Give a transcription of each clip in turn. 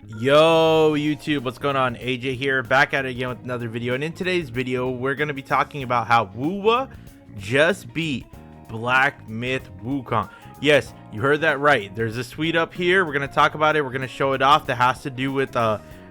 Yo YouTube, what's going on? AJ here, back at it again with another video, and in today's video we're going to be talking about how Wuwa just beat Black Myth Wukong. Yes, you heard that right. There's a tweet up here. We're going to talk about it. We're going to show it off. That has to do with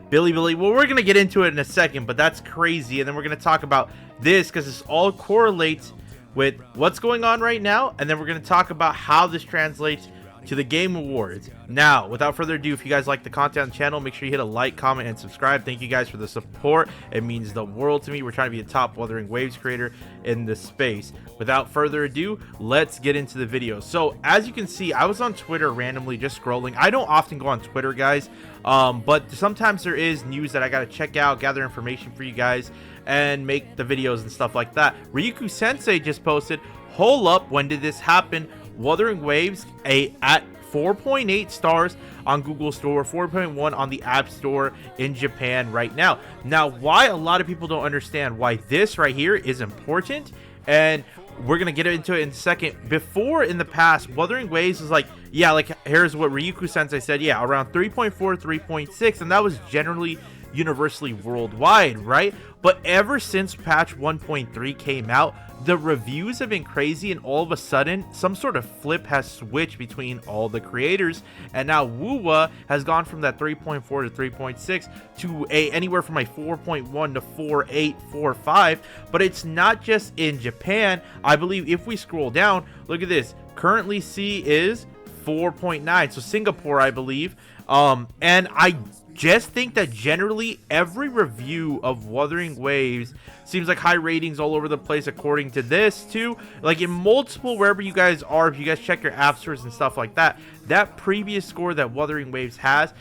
Billy. Well, we're going to get into it in a second, but that's crazy. And then we're going to talk about this because this all correlates with what's going on right now, and then we're going to talk about how this translates to the Game Awards. Now, without further ado, if you guys like the content on the channel, make sure you hit a like, comment, and subscribe. Thank you guys for the support. It means the world to me. We're trying to be a top Wuthering Waves creator in this space. Without further ado, let's get into the video. So, as you can see, I was on Twitter randomly just scrolling. I don't often go on Twitter, guys, but sometimes there is news that I gotta check out, gather information for you guys, and make the videos and stuff like that. Ryuku Sensei just posted, "Hold up, when did this happen? Wuthering Waves at 4.8 stars on Google Store, 4.1 on the App Store in Japan right now." Now, why a lot of people don't understand why this right here is important, and we're gonna get into it in a second. Before, in the past, Wuthering Waves was like, yeah, like here's what Ryuku Sensei said, yeah, around 3.4, 3.6, and that was generally universally worldwide, right? But ever since patch 1.3 came out, the reviews have been crazy, and all of a sudden some sort of flip has switched between all the creators, and now Wuwa has gone from that 3.4 to 3.6 to anywhere from a 4.1 to 4.8, 4.5. But it's not just in Japan. I believe if we scroll down, look at this, currently C is 4.9, so Singapore, I believe. And I just think that generally every review of Wuthering Waves seems like high ratings all over the place, according to this too. Like in multiple, wherever you guys are, if you guys check your app stores and stuff like that, that previous score that Wuthering Waves has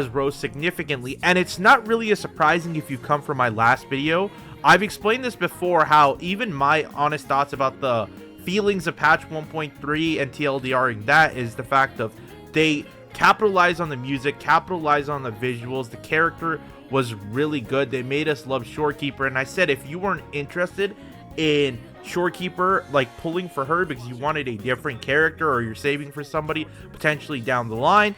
rose significantly. And it's not really as surprising if you come from my last video. I've explained this before, how even my honest thoughts about the feelings of patch 1.3 and TLDRing that is the fact of they capitalize on the music, capitalize on the visuals. The character was really good. They made us love Shorekeeper, and I said if you weren't interested in Shorekeeper, like pulling for her because you wanted a different character, or you're saving for somebody potentially down the line,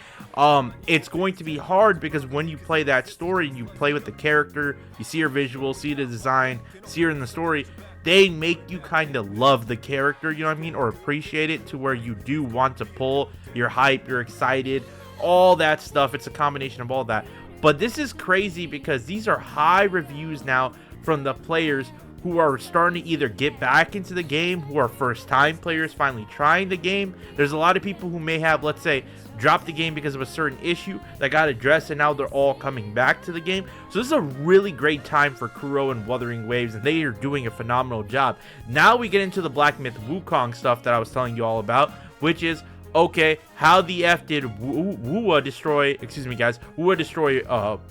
it's going to be hard, because when you play that story and you play with the character, you see her visuals, see the design, see her in the story, they make you kind of love the character, you know what I mean, or appreciate it to where you do want to pull. You're hype, you're excited, all that stuff. It's a combination of all that. But this is crazy because these are high reviews now from the players who are starting to either get back into the game, who are first time players finally trying the game. There's a lot of people who may have, let's say, dropped the game because of a certain issue that got addressed, and now they're all coming back to the game. So this is a really great time for Kuro and Wuthering Waves, and they are doing a phenomenal job. Now we get into the Black Myth Wukong stuff that I was telling you all about, which is, okay, how the F did Wuwa destroy, excuse me guys, Wuwa destroy,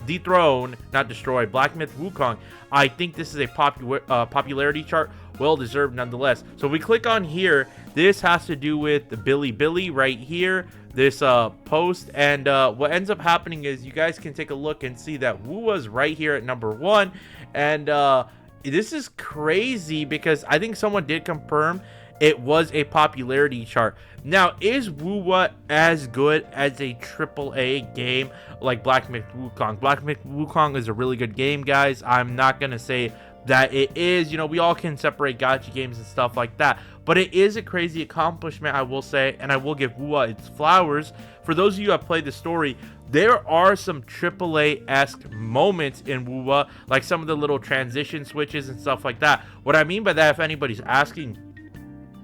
dethrone, not destroy, Black Myth Wukong. I think this is a popularity chart, well deserved nonetheless. So we click on here, this has to do with the Billy right here, this post, and what ends up happening is you guys can take a look and see that Wuwa's right here at number 1, and this is crazy because I think someone did confirm it was a popularity chart. Now, is Wuwa as good as a AAA game like Black Myth Wukong? Black Myth Wukong is a really good game, guys. I'm not going to say that it is. You know, we all can separate gacha games and stuff like that. But it is a crazy accomplishment, I will say, and I will give Wuwa its flowers. For those of you who have played the story, there are some AAA-esque moments in Wuwa, like some of the little transition switches and stuff like that. What I mean by that, if anybody's asking,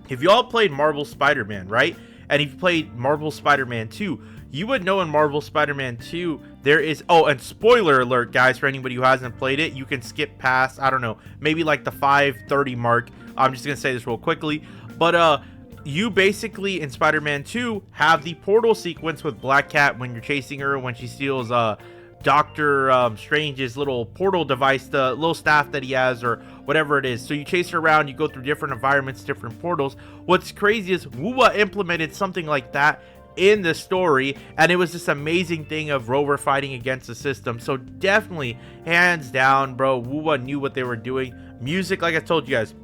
if y'all played Marvel Spider-Man, right? And if you played Marvel Spider-Man 2, you would know in Marvel Spider-Man 2, there is, oh, and spoiler alert, guys, for anybody who hasn't played it, you can skip past, I don't know, maybe like the 5:30 mark. I'm just going to say this real quickly. But, you basically, in Spider-Man 2, have the portal sequence with Black Cat when you're chasing her, when she steals, Doctor Strange's little portal device, the little staff that he has, or whatever it is. So you chase her around, you go through different environments, different portals. What's crazy is Wuwa implemented something like that in the story, and it was this amazing thing of Rover fighting against the system. So definitely, hands down, bro, Wuwa knew what they were doing. Music, like I told you guys,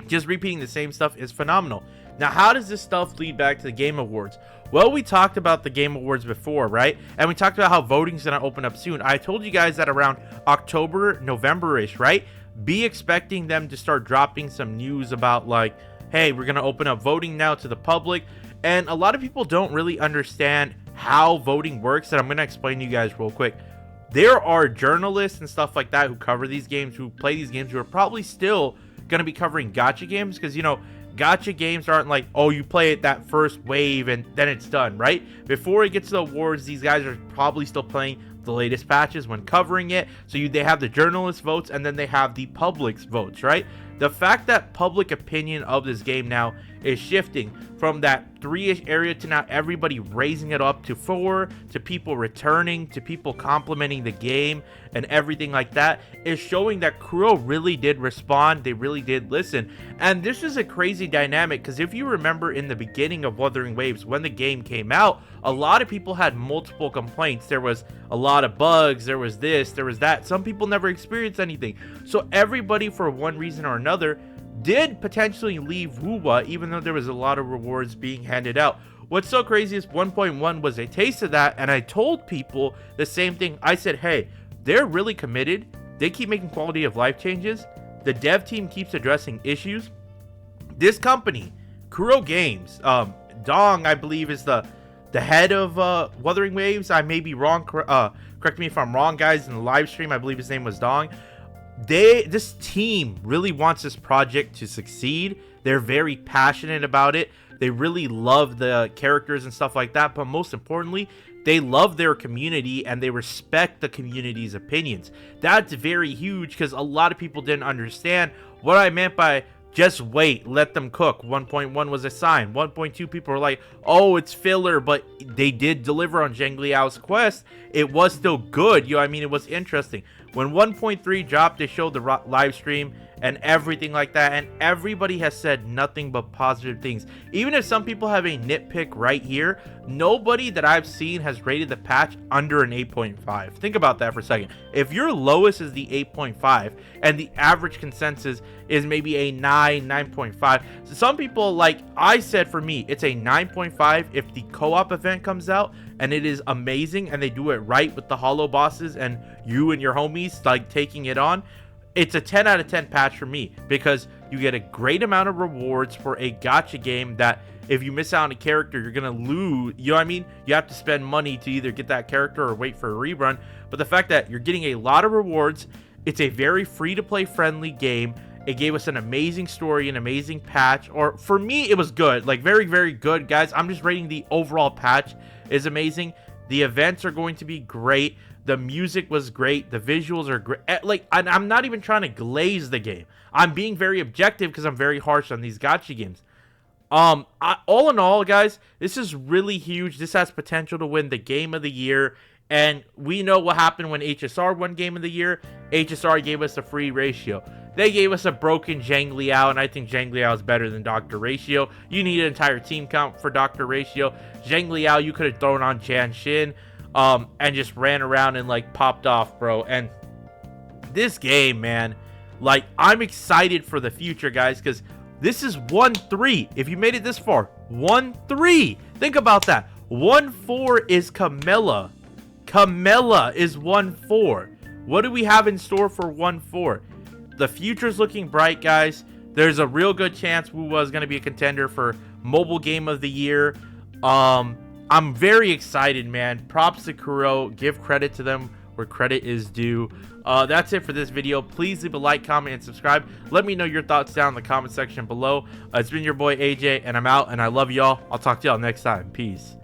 just repeating the same stuff is phenomenal. Now, how does this stuff lead back to the Game Awards? Well, we talked about the Game Awards before, right? And we talked about how voting's going to open up soon. I told you guys that around October, November-ish, right? Be expecting them to start dropping some news about like, hey, we're going to open up voting now to the public. And a lot of people don't really understand how voting works, and I'm going to explain to you guys real quick. There are journalists and stuff like that who cover these games, who play these games, who are probably still going to be covering gacha games, because, you know, gacha games aren't like, oh, you play it that first wave and then it's done, right? Before it gets to the awards, these guys are probably still playing the latest patches when covering it. So they have the journalist votes, and then they have the public's votes, right? The fact that public opinion of this game now is shifting from that 3-ish area to now everybody raising it up to 4, to people returning, to people complimenting the game and everything like that, is showing that Kuro really did respond. They really did listen. And this is a crazy dynamic, because if you remember in the beginning of Wuthering Waves, when the game came out, a lot of people had multiple complaints. There was a lot of bugs, there was this, there was that. Some people never experienced anything. So everybody, for one reason or another, did potentially leave Wuwa, even though there was a lot of rewards being handed out. What's so crazy is 1.1 was a taste of that, and I told people the same thing. I said, hey, they're really committed. They keep making quality of life changes. The dev team keeps addressing issues. This company, Kuro Games, Dong, I believe, is the head of Wuthering Waves. I may be wrong. Correct me if I'm wrong, guys. In the live stream, I believe his name was Dong. This team really wants this project to succeed. They're very passionate about it. They really love the characters and stuff like that, but most importantly, they love their community and they respect the community's opinions. That's very huge, because a lot of people didn't understand what I meant by just wait, let them cook. 1.1 was a sign. 1.2 people were like, oh, it's filler, but they did deliver on Zhang Liao's quest. It was still good. You know, I mean, it was interesting. When 1.3 dropped, they showed the live stream and everything like that, and everybody has said nothing but positive things. Even if some people have a nitpick right here, nobody that I've seen has rated the patch under an 8.5. Think about that for a second. If your lowest is the 8.5 and the average consensus is maybe a 9.5, so some people, like I said, for me, it's a 9.5 if the co-op event comes out and it is amazing and they do it right with the hollow bosses and you and your homies like taking it on. It's a 10 out of 10 patch for me, because you get a great amount of rewards for a gacha game that if you miss out on a character, you're going to lose. You know what I mean? You have to spend money to either get that character or wait for a rerun. But the fact that you're getting a lot of rewards, it's a very free-to-play friendly game. It gave us an amazing story, an amazing patch. Or for me, it was good. Like very, very good, guys. I'm just rating the overall patch is amazing. The events are going to be great. The music was great. The visuals are great. Like, I'm not even trying to glaze the game. I'm being very objective because I'm very harsh on these gacha games. All in all, guys, this is really huge. This has potential to win the Game of the Year. And we know what happened when HSR won Game of the Year. HSR gave us a free Ratio. They gave us a broken Zhang Liao, and I think Zhang Liao is better than Dr. Ratio. You need an entire team count for Dr. Ratio. Zhang Liao, you could have thrown on Jan Xin. And just ran around and like popped off, bro. And this game, man, like I'm excited for the future, guys, because this is 1-3. If you made it this far, 1-3. Think about that. 1-4 is Camilla. Camilla is 1-4. What do we have in store for 1-4? The future's looking bright, guys. There's a real good chance Wuwa is going to be a contender for Mobile Game of the Year. I'm very excited, man. Props to Kuro. Give credit to them where credit is due. That's it for this video. Please leave a like, comment, and subscribe. Let me know your thoughts down in the comment section below. It's been your boy AJ, and I'm out, and I love y'all. I'll talk to y'all next time. Peace.